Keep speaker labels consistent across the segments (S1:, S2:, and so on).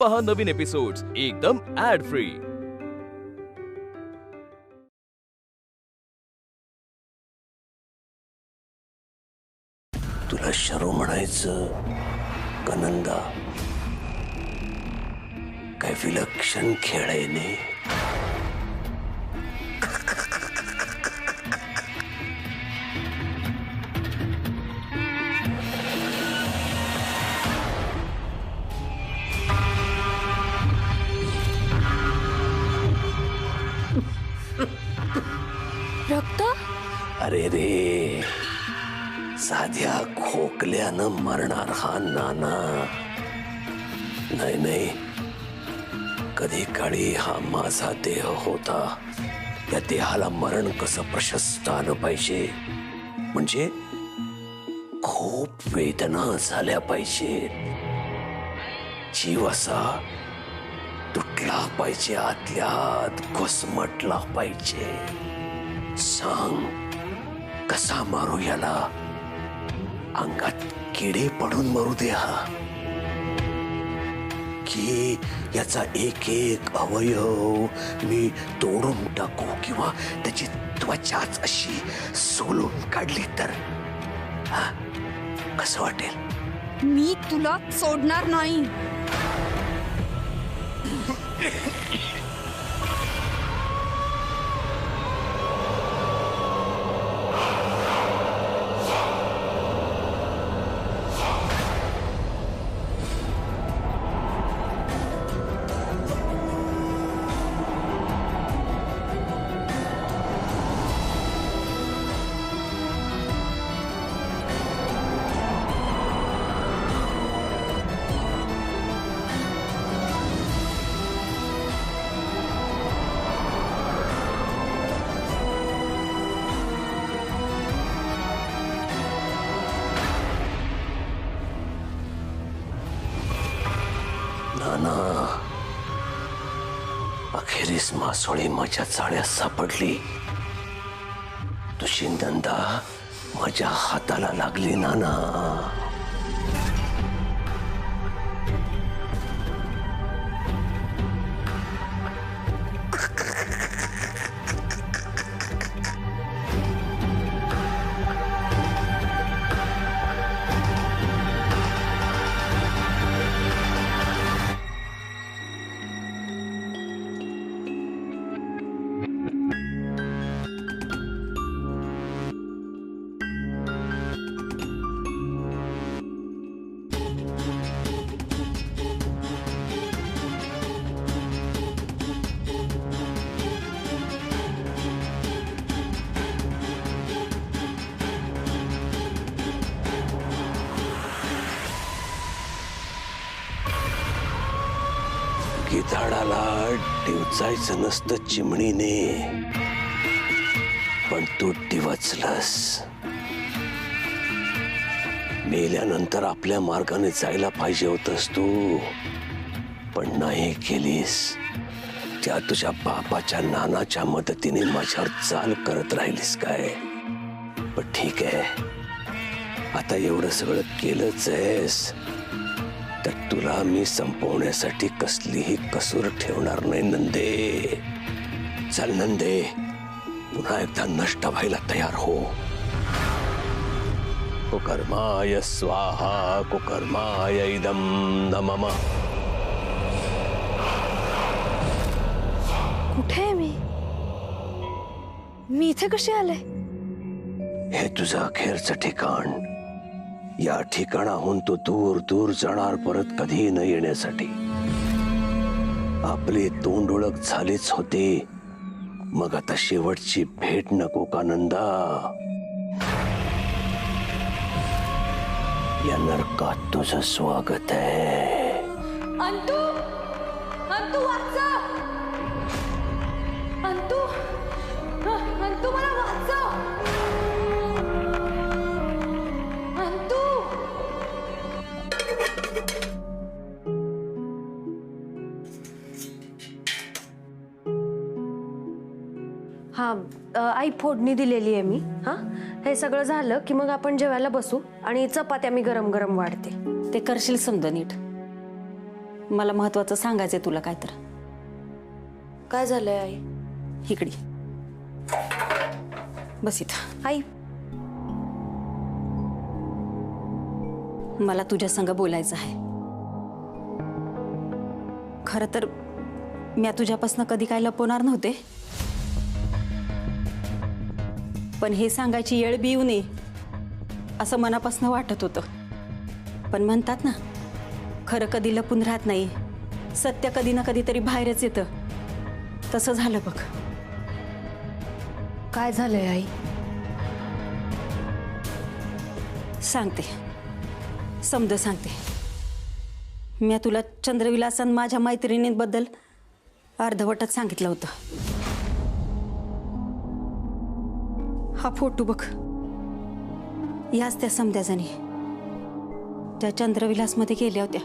S1: पहा नवीन एपिसोड्स एकदम add free.
S2: तुला शरू म्हणायचं का नंदा? काय विलक्षण खेळ आहे ने?
S3: रक्त?
S2: अरे रे, साध्या खोकल्यानं मरणार हा नाना नाही नाही, कधी काळी हा माझा देह होता। या देहाला मरण कसं प्रशस्त आलं पाहिजे, म्हणजे खूप वेदना झाल्या पाहिजे, जीव असा तुटला पाहिजे, आतल्या आत घुसमटला पाहिजे। सांग कसा मारू याला? अंगात किडे पडून मरू दे हा, की याचा एक एक अवयव मी तोडून टाकू किंवा त्याची त्वचाच अशी सोलून काढली तर कसं वाटेल?
S3: मी तुला सोडणार नाही।
S2: नाना, अखेरीस मासोळी माझ्या जाळ्यात सापडली। तुझी नंदा माझ्या हाताला लागली नाना। गिधाडाला डिवचायचं नसतं चिमणीने, पण तू डिवचलंस। मेल्यानंतर आपल्या मार्गाने जायला पाहिजे होतंस तू, पण नाही केलीस। त्या तुझ्या बापाच्या नानाच्या मदतीने माझ्यावर चाल करत राहिलीस काय? पण ठीक आहे, आता एवढं सगळं केलंच आहेस तर तुला मी संपवण्यासाठी कसलीही कसूर ठेवणार नाही नंदे। चल नंदे, पुन्हा एकदा नष्ट व्हायला तयार हो। कुकर्माय स्वाहा कुकर्माय इदं नमः।
S3: कुठे आहे मी इथे कशी आले?
S2: हे तुझं अखेरचं ठिकाण। या ठिकाणाहून तू दूर दूर जाणार, परत कधी न येण्यासाठी। आपली तोंड ओळख झालीच होती, मग आता शेवटची भेट नको का नंदा? या नरकात तुझं स्वागत आहे।
S3: अंतु, अंतु वाचा, अंतु, अंतु मला वाचव, अंतु।
S4: हा आई फोडणी दिलेली आहे मी। हा, हे सगळं झालं की मग आपण जेवायला बसू आणि चपात्या मी गरम गरम वाढते।
S5: ते करशील समजा नीट। मला महत्वाचं सांगायचंय तुला काय तर.
S4: काय झालंय आई?
S5: इकडे बस इथं.
S4: आई
S5: मला तुझ्या संग बोलायचं आहे. खरं तर मी तुझ्यापासून कधी काय लपवणार नव्हते, पण हे सांगायची येळ बी येऊ नये असं मनापासून वाटत होतं. पण म्हणतात ना, खरं कधी लपून राहत नाही, सत्य कधी ना कधीतरी बाहेरच येतं. तसं झालं बघ.
S4: काय झालंय आई?
S5: सांगते, समज सांगते. मी तुला चंद्रविलासन माझ्या मैत्रिणींबद्दल अर्धवटच सांगितलं होतं. हा फोटो बघ, याच त्या समध्याजणी त्या चंद्रविलासमध्ये गेल्या होत्या,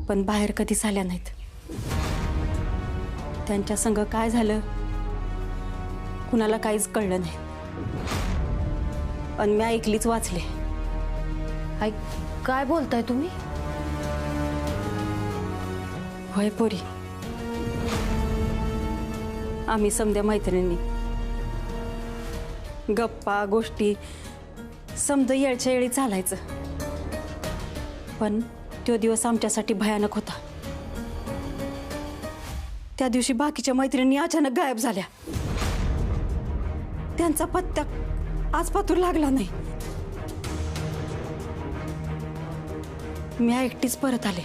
S5: पण बाहेर कधीच आल्या नाहीत. त्यांच्या संग काय झालं कुणाला काहीच कळलं नाही, पण मी ऐकलीच वाचले.
S4: आई काय बोलताय तुम्ही?
S5: होय पोरी, आम्ही समध्या मैत्रिणी गप्पा गोष्टी समजा येळच्या येळी चालायचं. पण तो दिवस आमच्यासाठी भयानक होता. त्या दिवशी बाकीच्या मैत्रिणी अचानक गायब झाल्या. त्यांचा पत्ता आजपातूर लागला नाही. मी एकटीच परत आले.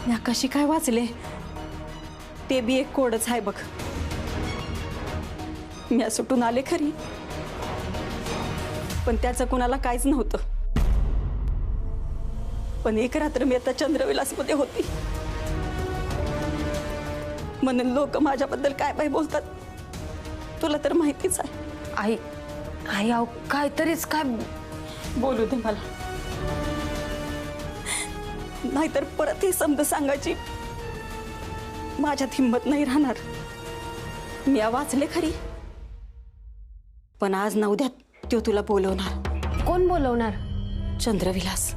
S5: मी कशी काय वाचले ते बी एक कोडच आहे बघ. मी सुटून आले खरी, पण त्याचं कुणाला काहीच नव्हतं. पण एक रात्र मी आता चंद्रविलासमध्ये होती, म्हणून लोक माझ्याबद्दल काय काय बोलतात तुला तर माहितीच आहे.
S4: आई आई अहो काहीतरीच काय
S5: बोलू दे मला, नाहीतर परत हे समज सांगायची माझ्यात हिंमत नाही राहणार. मी वाचले खरी, पण आज ना उद्या तो तुला बोलवणार.
S4: कोण बोलवणार?
S5: चंद्रविलास.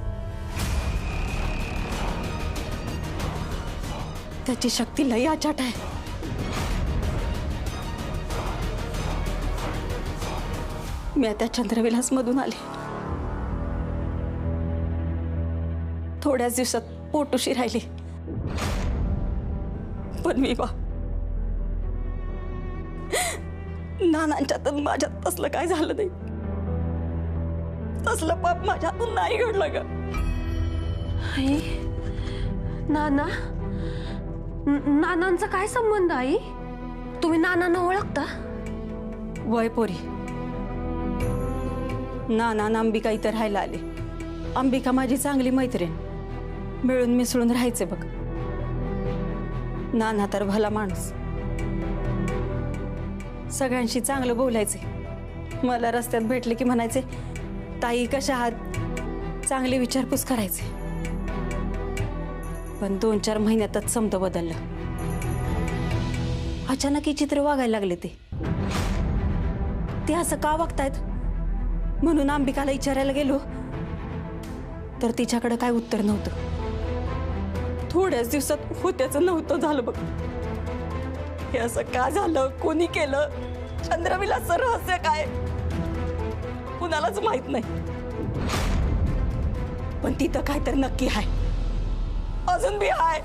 S5: त्याची शक्ती लई अचाट आहे. मी त्या चंद्रविलास मधून आले. थोड्याच दिवसात पोटुशी राहिली, पण मी बा नानांच्यात माझ्यात तसलं काय झालं नाही. तसलं पाप माझ्यातून नाही घडलं ग.
S4: आई नाना नानांचा काय संबंध आई? तुम्ही नानांना ओळखता?
S5: वय पोरी, नाना आणि अंबिका इथं राहायला आले. अंबिका माझी चांगली मैत्रीण, मिळून मिसळून राहायचे बघ. नाना तर भला माणूस, सगळ्यांशी चांगलं बोलायचे. मला रस्त्यात भेटले की म्हणायचे, ताई कशा आहात, चांगली विचारपूस करायचे. पण 2-4 महिन्यातच समज बदललं. अचानक हे चित्र वागायला लागले. ते असं का वागतायत म्हणून अंबिकाला विचारायला गेलो तर तिच्याकडे काय उत्तर नव्हतं. थोड्याच दिवसात होत्याचं नव्हतं झालं बघ. हे असं का झालं, कोणी केलं, चंद्रविलासचं रहस्य काय कुणालाच माहित नाही. पण तिथं काय तर नक्की आहे, अजून बी आहे.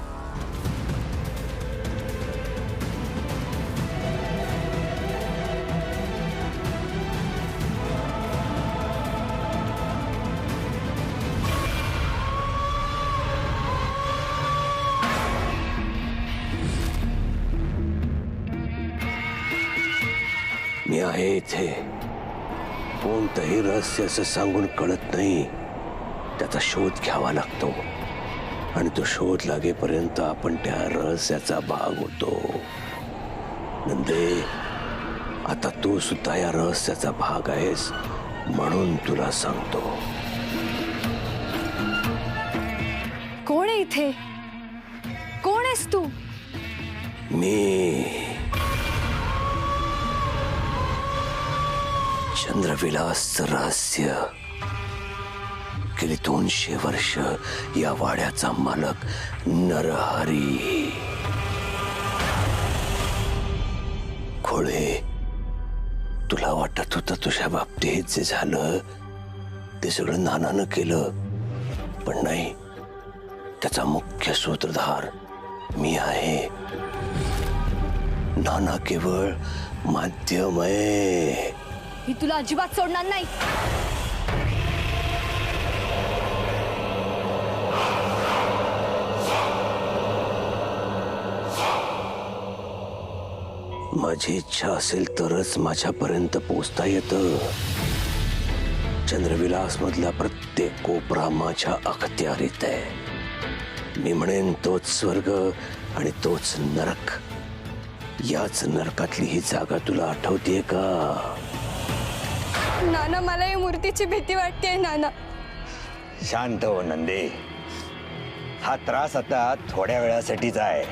S2: मी आहे इथे. कोणतंही रहस्य असं सांगून कळत नाही, त्याचा शोध घ्यावा लागतो. आणि तो शोध लागेपर्यंत आपण त्या रहस्याचा भाग होतो. नंदे, आता तू सुद्धा या रहस्याचा भाग आहेस, म्हणून तुला सांगतो.
S3: कोण आहे इथे? कोण आहेस तू?
S2: मी चंद्रविलासचं रहस्य गेली 200 वर्ष या वाड्याचा मालक नरहरी. खोळे, तुला वाटत होतं तुझ्या बाबतीत जे झालं ते सगळं नानानं केलं, पण नाही. त्याचा मुख्य सूत्रधार मी आहे. नाना केवळ माध्यम आहे.
S3: मी तुला अजिबात सोडणार नाही.
S2: माझी इच्छा असेल तरच माझ्यापर्यंत पोचता येतं. चंद्रविलास मधला प्रत्येक कोपरा माझ्या अखत्यारीत आहे. मी म्हणेन तोच स्वर्ग आणि तोच नरक. याच नरकातली ही जागा तुला आठवतीये का?
S3: नाना, मला या मूर्तीची भीती वाटते. नाना,
S6: शांत हो नंदे. हा त्रास आता थोड्या वेळासाठीच आहे.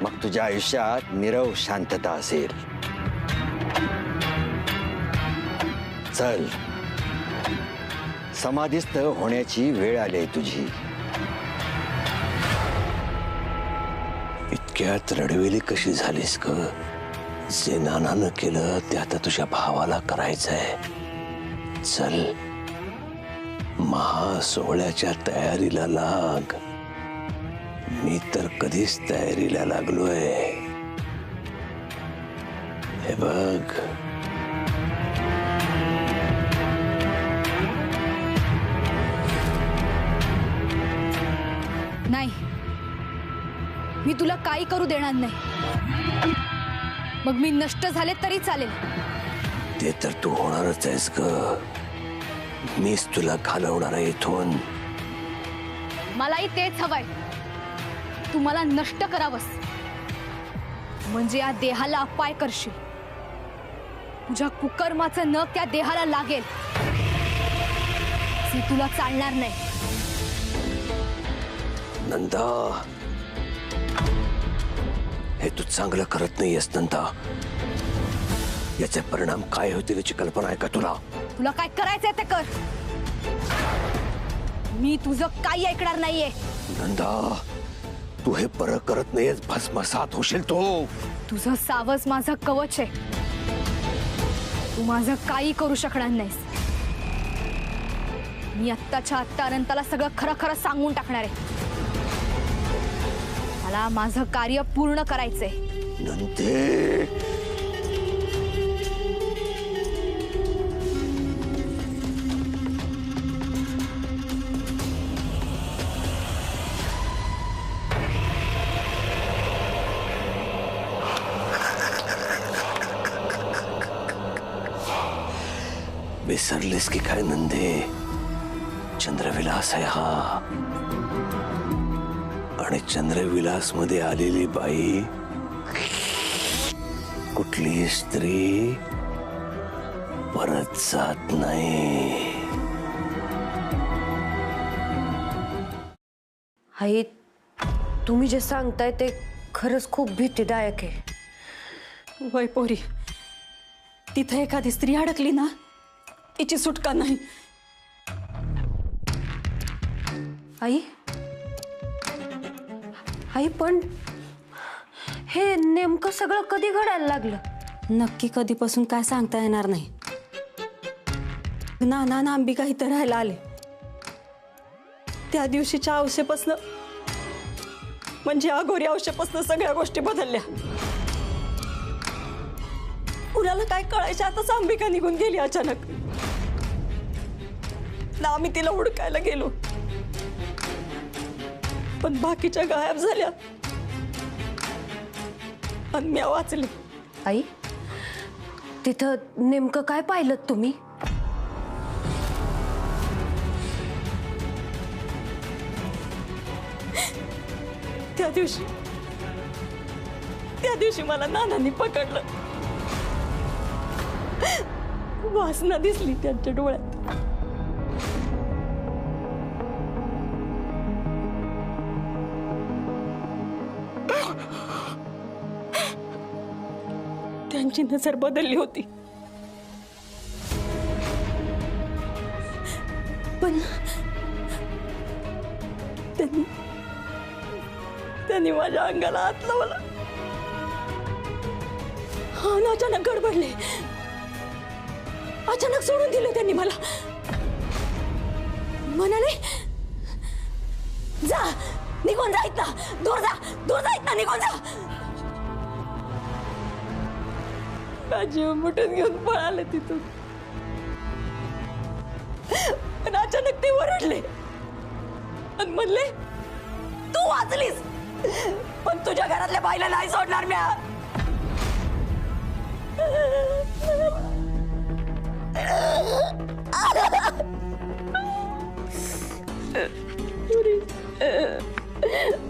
S6: मग तुझ्या आयुष्यात निरव शांतता असेल. चल, समाधीस्थ होण्याची वेळ आली तुझी.
S2: इतक्यात रडवेली कशी झालीस ग? जे नानानं केलं ते आता तुझ्या भावाला करायचंय. चल, महासोहळ्याच्या तयारीला लाग. मी तर कधीच तयारीला लागलोय. हे बघ,
S3: नाही, मी तुला काही करू देणार नाही. मग मी नष्ट झाले तरी चालेल.
S2: ते तर तू होणारच आहेस ग. मीच तुला घालवणार आहे इथून.
S3: मलाही तेच हवंय. तू मला नष्ट करावंस, म्हणजे या देहाला अपाय करशील. तुझ्या कुकर्माचं नख त्या देहाला लागेल. हे तुला चालणार नाही.
S2: नंदा, हे तू चांगलं करत नाहीयेस नंदा. याचे परिणाम काय होतील याची कल्पना आहे का तुला?
S3: तुला काय करायचंय ते कर. मी तुझं काही ऐकणार नाहीये.
S2: नंदा, तू हे बरं करत नाहीयेस. भस्मसात होशील तू.
S3: तुझं सावज माझं कवच आहे. तू माझं काही करू शकणार नाहीस. मी आत्ताच्या आत्ता अनंताला सगळं खरं खरं सांगून टाकणार आहे. मला माझं कार्य पूर्ण करायचंय.
S2: नंदे, विसरलीस की काय नंदे? चंद्रविलास आहे हा. आणि चंद्रविलास मध्ये आलेली बाई कुठली स्त्री परत जात नाही.
S4: आई, तुम्ही जे सांगताय ते खरंच खूप भीतीदायक आहे.
S5: वय पोरी, तिथे एखादी स्त्री अडकली ना, तिची सुटका नाही.
S4: आई, आई, पण हे नेमकं सगळं कधी घडायला लागलं?
S5: नक्की कधीपासून काय सांगता येणार नाही. नाना आणि अंबिका इथं राहायला आले त्या दिवशीच्या औषेपासनं, म्हणजे अघोरी औषेपासनं सगळ्या गोष्टी बदलल्या. कुणाला काय कळायच्या आताच अंबिका निघून गेली अचानक. ना आम्ही तिला हुडकायला गेलो, पण बाकीच्या गायब झाल्या आणि मी वाचले.
S4: आई, तिथं नेमकं काय पाहिलं तुम्ही?
S5: त्या दिवशी मला नानांनी पकडलं. वासना दिसली त्यांच्या डोळ्यात. त्यांची नजर बदलली होती, पण त्यांनी माझ्या अंगाला हात लावला आणि अचानक गडबडले. अचानक सोडून दिलं त्यांनी मला. म्हणाले जा, निघून जा इथनं, दूर जा, दूर जा इथनं, निघून जा. जीव मुठीत घेऊन पळाले तिथून. पण अचानक ते ओरडले आणि म्हणले तू वाचलीस, पण तुझ्या घरातल्या बाईला नाही सोडणार मी.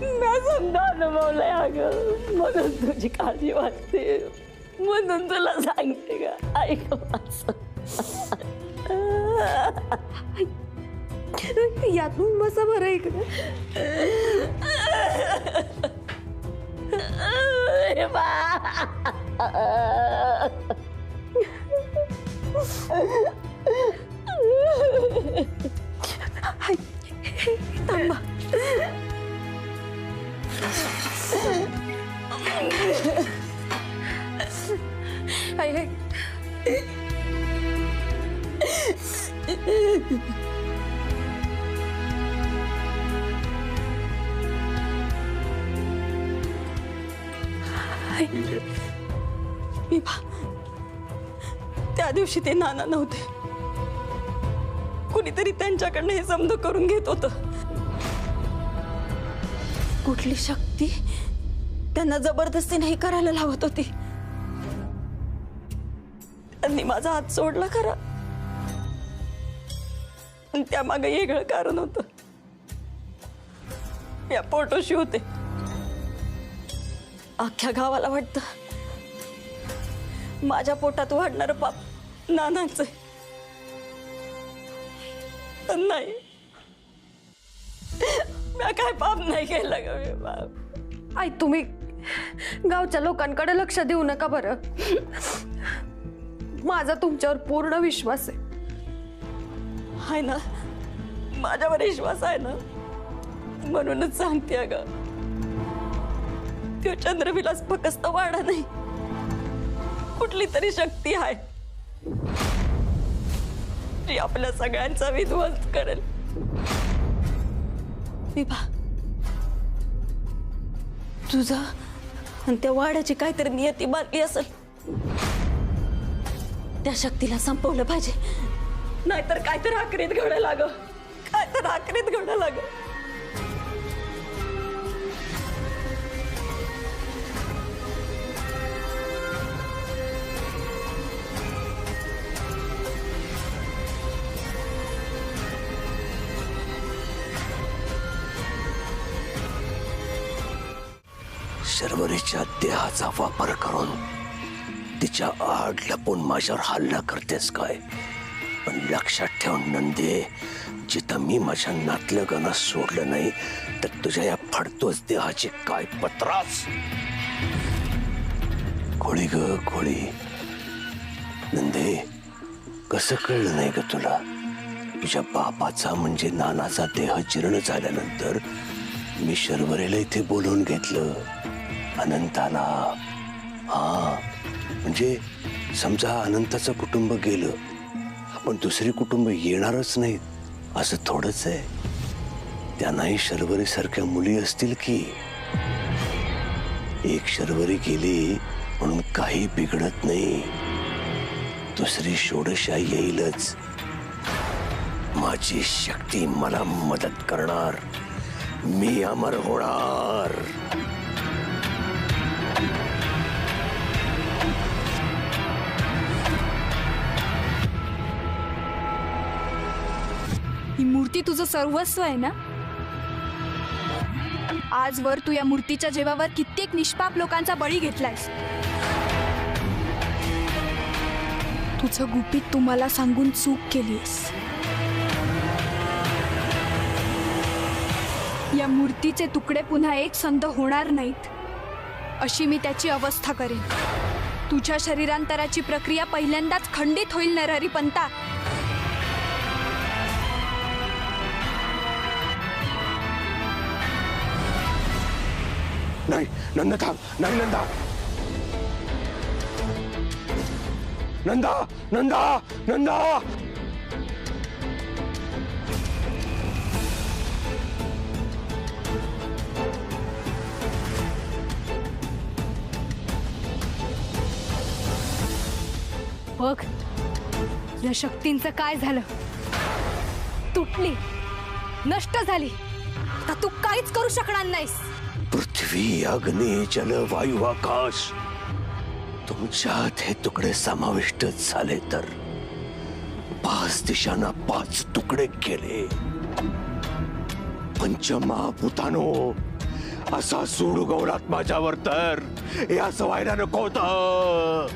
S5: मी समजा अनुभवलंय अगं, म्हणून तुझी काळजी वाटते, म्हणून तुला सांगते का, ऐक माझं.
S4: यातून बसा बरं इकडे.
S5: थांबा. त्या दिवशी ते नाना नव्हते, कुणीतरी त्यांच्याकडनं हे समज करून घेत होतं. कुठली शक्ती त्यांना जबरदस्ती नाही करायला लावत होती. त्यांनी माझा हात सोडला खरा, पण त्यामागे वेगळं कारण होतं. या पोटोशी होते. अख्ख्या गावाला वाटतं माझ्या पोटात वाढणारं पाप नानांचं. पण नाही, मी काय पाप नाही केलं ग. मी बाप.
S4: आई तुम्ही गावच्या लोकांकडे लक्ष देऊ नका बरं. माझा तुमच्यावर पूर्ण विश्वास
S5: आहे ना, माझ्यावर विश्वास आहे ना, म्हणूनच सांगते अगं. तो चंद्रविलास फक्त वाडा नाही, कुठली तरी शक्ती आहे जी आपल्या सगळ्यांचा विध्वंस करेल. विभा, तुझा आणि त्या वाड्याची काहीतरी नियती बांधली असेल. त्या शक्तीला संपवलं पाहिजे, नाहीतर काहीतरी आखरीत घडलं लागं, काहीतरी आखरीत घडलं लागं.
S2: शर्वरीच्या देहाचा वापर करून तिच्या आड लपून माझ्यावर हल्ला करतेस काय? पण लक्षात ठेव नंदे, जिथं मी माझ्या नातलगांना सोडलं नाही तर तुझ्या या फडतोच देहाची काय पत्रास. खोळी ग खोळी. नंदे, कसं कळलं नाही ग तुला? तुझ्या बापाचा म्हणजे नानाचा देह जीर्ण झाल्यानंतर मी शर्वरीला इथे बोलवून घेतलं, अनंताला. हा, म्हणजे समजा अनंताचं कुटुंब गेलं, पण दुसरे कुटुंब येणारच नाहीत असं थोडंच आहे. त्यांनाही शर्वरी सारख्या मुली असतील की. एक शर्वरी गेली म्हणून काही बिघडत नाही, दुसरी षोडशा येईलच. माझी शक्ती मला मदत करणार, मी अमर होणार.
S3: ही मूर्ती तुझं सर्वस्व आहे ना? आजवर तू या मूर्तीच्या जेवावर कित्येक निष्पाप लोकांचा बळी घेतलायस. तुझं गुपित तुम्हाला सांगून चूक केलीस. या मूर्तीचे तुकडे पुन्हा एक संध होणार नाहीत अशी मी त्याची अवस्था करेन. तुझ्या शरीरांतराची प्रक्रिया पहिल्यांदाच खंडित होईल नरहरी पंता.
S2: नाही नंदा थांब, नाही नंदा, नंदा नंदा नंदा.
S3: बघ या शक्तींचं काय झालं. तुटली, नष्ट झाली. आता तू काहीच करू शकणार नाहीस.
S2: पृथ्वी, अग्नी, जल, वायू, आकाश तुमच्यात हे तुकडे समाविष्ट झाले तर 5 दिशांना 5 तुकडे केले. पंचमहाभूतानो असा सूड उगवलात माझ्यावर तर हे असं व्हायला नको होतं.